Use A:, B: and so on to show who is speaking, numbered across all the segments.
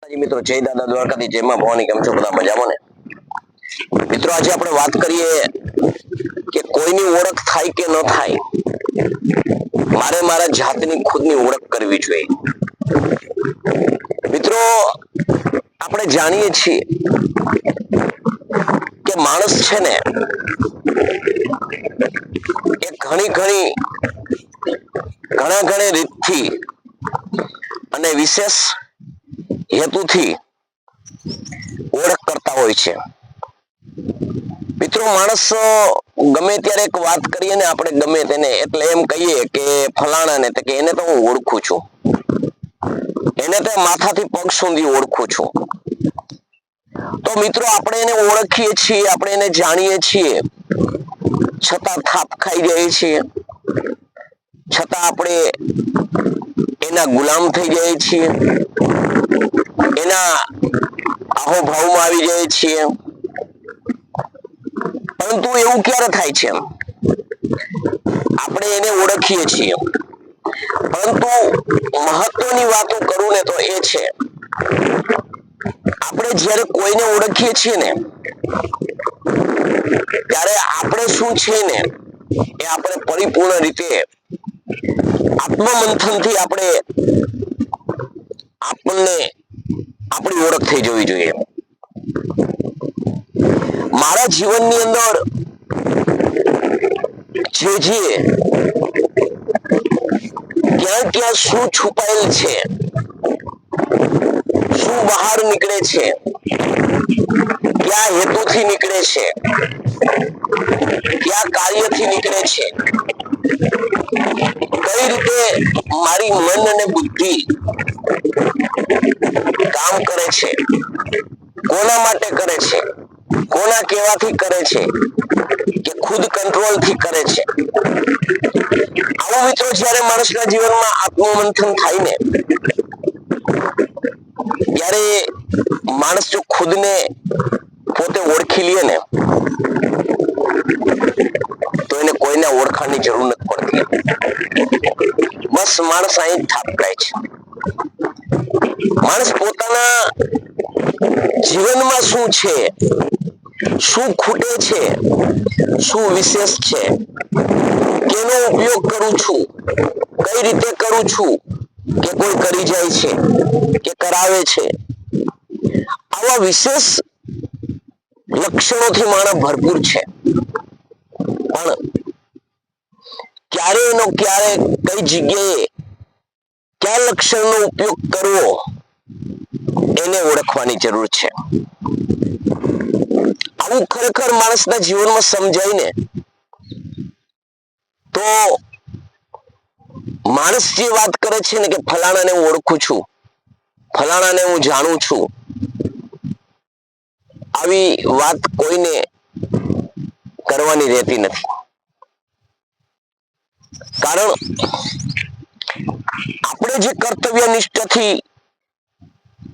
A: માતાજી મિત્રો, જય દાદા દ્વારકાથી, જય માં ભવાની. કેમ છો બધા? મજામાં ને મિત્રો? આજે આપણે વાત કરીએ કે કોઈની ઓળખ થાય કે ન થાય, મારે મારા જાતની ખુદની ઓળખ કરવી જોઈએ. મિત્રો, આપણે જાણીએ છીએ કે માણસ છે ને એ ઘણી રીતથી અને વિશેષ હેતુથી ઓળખ કરતા હોય છે. મિત્રો, માણસ ગમે ત્યારે એક વાત કરીએ ને આપણે, ગમે તેને, એટલે એમ કહીએ કે ફલાણાને, કે એને તો હું ઓળખું છું, એને તો માથાથી પગ સુધી ઓળખું છું. તો મિત્રો, આપણે એને ઓળખીએ છીએ, આપણે એને જાણીએ છીએ, છતાં થાપ ખાઈ જાય છીએ, છતાં આપણે એના ગુલામ થઈ જાય છીએ, એના આહોભાવમાં આવી જાય છીએ. પરંતુ એવું ક્યારે થાય છે? આપણે એને ઓળખીએ છીએ, પરંતુ મહત્વની વાતો કરું ને તો એ છે, આપણે જ્યારે કોઈને ઓળખીએ છીએ ને ત્યારે આપણે શું છે ને એ આપણે પરિપૂર્ણ રીતે આત્મમંથનથી આપણને આપણી ઓળખ થઈ જવી જોઈએ. મારા જીવનની અંદર જે ક્યાં શું છુપાયેલ છે, શું બહાર નીકળે છે, ક્યાં હેતુથી નીકળે છે, ક્યાં કાર્યથી નીકળે છે, કઈ રીતે મારી મન અને બુદ્ધિ કામ કરે છે, કોના માટે કરે છે, કોના કહેવાથી કરે છે, કે ખુદ કંટ્રોલ થી કરે છે. આવું મિત્રો જ્યારે માણસના જીવનમાં આત્મમંથન થાય ને ત્યારે માણસ જો ખુદને પોતે ઓળખી લે ને તો એને કોઈને ઓળખાણની જરૂર નથી પડતી. બસ માણસ અહીં થાપ ખાય છે. માણસ પોતાના જીવનમાં શું છે, શું ખૂટે છે, શું વિશેષ છે, કેનો ઉપયોગ કરું છું, કઈ રીતે કરું છું, કે કોઈ કરી જાય છે કે કરાવે છે, આવા વિશેષ લક્ષણોથી માણસ ભરપૂર છે. પણ ક્યારે કઈ જગ્યાએ કયા લક્ષણનો ઉપયોગ કરવો એને ઓળખવાની જરૂર છે. આવું ખરેખર માણસના જીવનમાં સમજાય ને તો માણસ જે વાત કરે છે ને કે ફલાણાને હું ઓળખું છું, ફલાણાને હું જાણું છું, આવી વાત કોઈને કરવાની રહેતી નથી. કારણ આપણે જે કર્તવ્ય નિષ્ઠાથી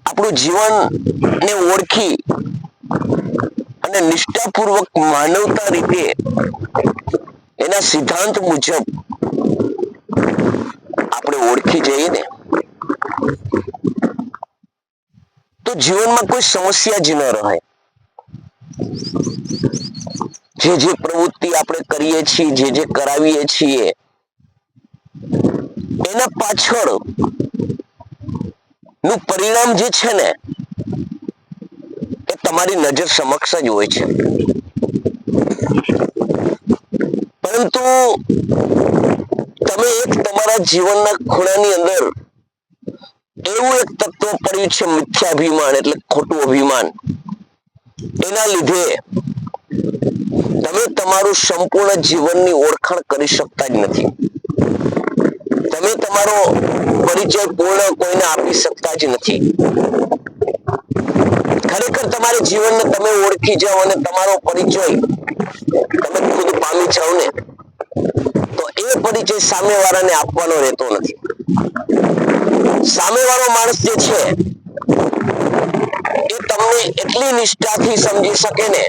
A: આપણું જીવનને ઓળખી અને નિષ્ઠાપૂર્વક માનવતા રીતે એના સિદ્ધાંત મુજબ આપણે ઓળખી જઈએ ને તો જીવનમાં કોઈ સમસ્યા જ ન રહે. જે પ્રવૃત્તિ આપણે કરીએ છીએ, જે કરાવીએ છીએ, એના પાછળ નું પરિણામ જે છે ને એ તમારી નજર સમક્ષ જ હોય છે. પરંતુ તમે તમારા જીવનના ખૂણાની અંદર એવું એક તત્વ પડ્યું છે, મિથ્યાભિમાન, એટલે ખોટું અભિમાન. એના લીધે તમે તમારું સંપૂર્ણ જીવનની ઓળખાણ કરી શકતા જ નથી. તમે તમારો પરિચય પૂર્ણ કોઈને આપી શકતા જ નથી. ખરેખર તમારા જીવનને તમે ઓળખી જાઓ અને તમારો પરિચય તમે ખુદ પામી જાઓ ને તો એ પરિચય સામેવાળાને આપવાનો રહેતો નથી. સામેવાળો માણસ જે છે એ તમને એટલી નિષ્ઠાથી સમજી શકે ને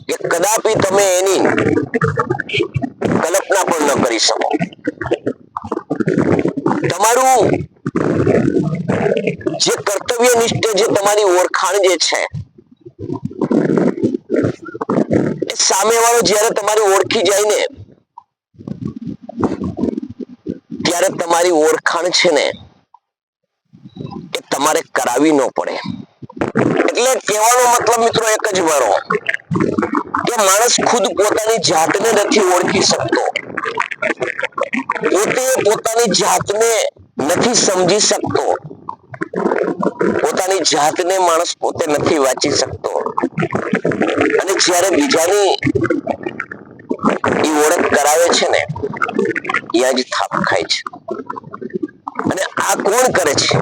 A: કે કદાપી તમે એની કલ્પના પણ ન કરી શકો. તમારું જે કર્તવ્યનિષ્ઠ જે તમારી ઓળખાણ જે છે એ સામેવાળો જ્યારે તમારે ઓળખી જાય ને ત્યારે તમારી ઓળખાણ છે ને એ તમારે કરાવી ન પડે. એટલે કહેવાનો મતલબ મિત્રો એક જ મારો કે માણસ ખુદ પોતાની જાતને નથી ઓળખી શકતો, પોતે પોતાની જાતને નથી સમજી શકતો, પોતાની જાતને માણસ પોતે નથી વાંચી શકતો અને જ્યારે બીજાની એ ઓળખ કરાવે છે ને ત્યાં જ થાપ ખાય છે. અને આ કોણ કરે છે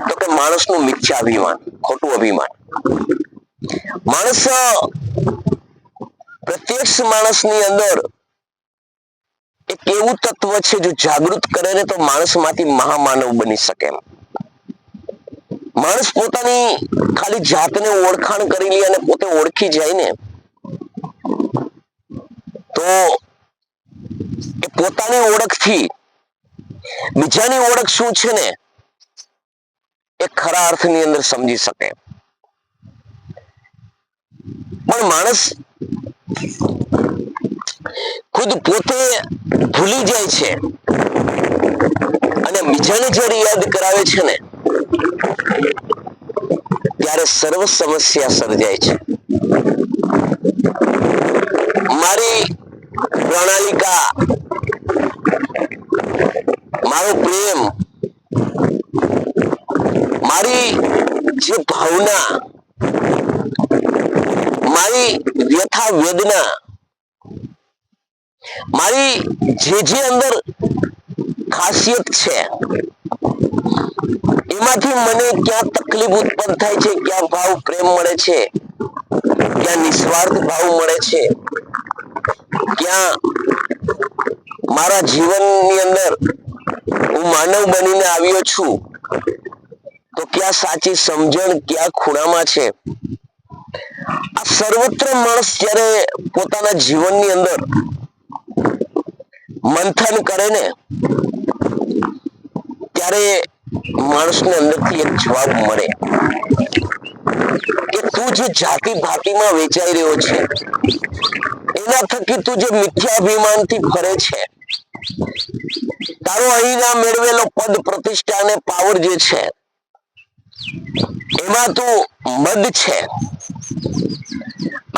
A: તો કે માણસનું મિથ્યા અભિમાન, ખોટું અભિમાન. માણસ પ્રત્યક્ષ માણસની અંદર એક એવું તત્વ છે જો જાગૃત કરે ને તો માણસમાંથી મહામાનવ બની શકે એમ. માણસ પોતાની ખાલી જાતને ઓળખાણ કરી લે અને પોતે ઓળખી જાય ને તો એ પોતાની ઓળખથી બીજાની ઓળખ શું છે ને એ ખરા અર્થની અંદર સમજી શકે. પણ માણસ ખુદ પોતે ભૂલી જાય છે અને બીજાને જ્યારે યાદ કરાવે છે ને ત્યારે સર્વ સમસ્યા સર્જાય છે. મારી પ્રણાલિકા, મારો પ્રેમ, મારી જે ભાવના, મારી વ્યથા વેદના, મારી જે અંદર ખાસિયત છે એમાંથી મને ક્યાં તકલીફ ઉત્પન્ન થાય છે, ક્યાં ભાવ પ્રેમ મળે છે, ક્યાં નિસ્વાર્થ ભાવ મળે છે, ક્યાં મારા જીવનની અંદર હું માનવ બનીને આવ્યો છું તો ક્યાં સાચી સમજણ ક્યાં ખૂણામાં છે. આ સર્વત્ર માણસ જ્યારે પોતાના જીવનની અંદર મંથન કરે ને ત્યારે માણસને અંદરથી એક જવાબ મળે કે તું જે જાતિ ભાતિમાં વેચાઈ રહ્યો છે એના થકી તું જે મિથ્યાભિમાનથી ફરે છે, તારો અહીંના મેળવેલો પદ પ્રતિષ્ઠા અને પાવર જે છે એમાં તું મદ છે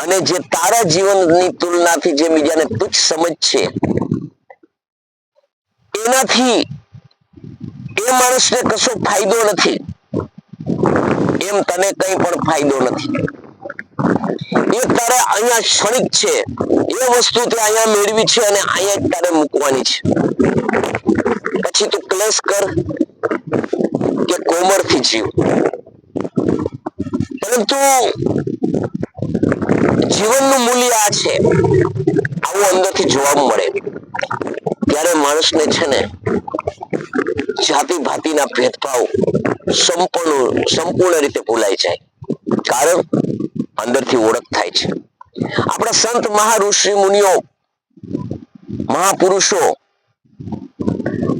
A: અને જે તારા જીવનની તુલનાથી જે બીજાને તુચ્છ સમજ છે એનાથી એ માણસને કશો ફાયદો નથી, એમ તને કઈ પણ ફાયદો નથી. એ તારે અહીંયા ક્ષણિક છે, એ વસ્તુ તે અહીંયા મેળવી છે અને અહીંયા જ તારે મૂકવાની છે. પછી તું ક્લેશ કર કે કોમળથી જીવ, પરંતુ જીવનનું મૂલ્ય આ છે આવું અંદરથી જવાબ મળે ત્યારે માણસને છે ને જાતિ ભાતિના ભેદભાવ સંપૂર્ણ રીતે ભૂલાઈ જાય. કારણ અંદરથી ઓળખ થાય છે. આપણા સંત મહાઋષિ મુનિઓ, મહાપુરુષો,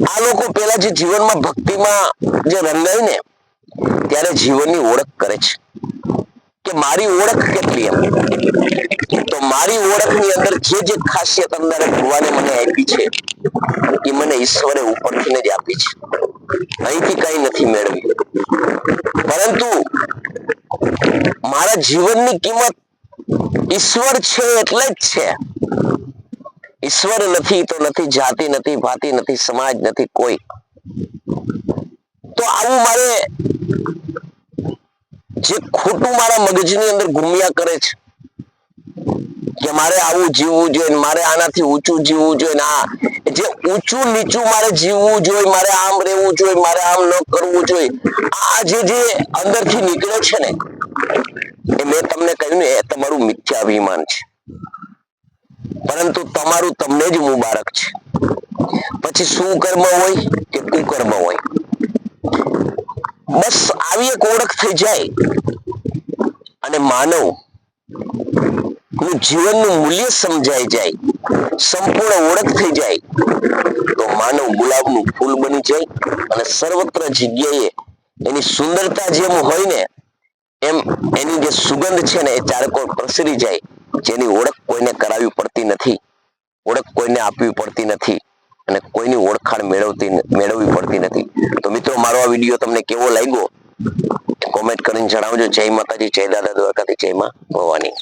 A: આ લોકો પેલા જે જીવનમાં ભક્તિમાં જે રંગાય ને ત્યારે જીવનની ઓળખ કરે છે કે મારી ઓળખ કેટલી એમ. તો મારી ઓળખની અંદર જે ખાસિયત અંદર ભગવાને મને આપી છે એ મને ઈશ્વરે ઉપરથી જ આપી છે, અહીંથી કઈ નથી મેળવ્યું. પરંતુ મારા જીવનની કિંમત ઈશ્વર છે એટલે જ છે. ઈશ્વર નથી તો નથી જાતિ, નથી ભાતિ, નથી સમાજ, નથી કોઈ. તો આવું મારે જે ખોટું મારા મગજની અંદર ઘૂમ્યા કરે છે કે મારે આવું જીવવું જોઈએ, મારે આનાથી ઊંચું જીવવું જોઈએ, આ જે ઊંચું નીચું મારે જીવવું જોઈએ, મારે આમ રહેવું જોઈએ, મારે આમ ન કરવું જોઈએ, આ જે અંદરથી નીકળે છે ને એ મેં તમને કહ્યું ને એ તમારું મિથ્યાભિમાન છે. પરંતુ તમારું તમને જ મુબારક છે. પછી શું કર્મ હોય કે કુકર્મ હોય, બસ આવી એક ઓળખ થઈ જાય અને માનવ નું જીવનનું મૂલ્ય સમજાઈ જાય, સંપૂર્ણ ઓળખ થઈ જાય તો માનવ ગુલાબનું ફૂલ બની જાય અને સર્વત્ર જગ્યાએ એની સુંદરતા જેમ હોય ને એમ એની જે સુગંધ છે ને એ ચારેકોર પ્રસરી જાય, જેની ઓળખ કોઈને કરાવવી પડતી નથી, ઓળખ કોઈને આપવી પડતી નથી અને કોઈની ઓળખાણ મેળવવી પડતી નથી. તો મિત્રો મારો આ વિડીયો તમને કેવો લાગ્યો કોમેન્ટ કરીને જણાવજો. જય માતાજી, જય દાદા દ્વારકાથી, જય માં ભવાની.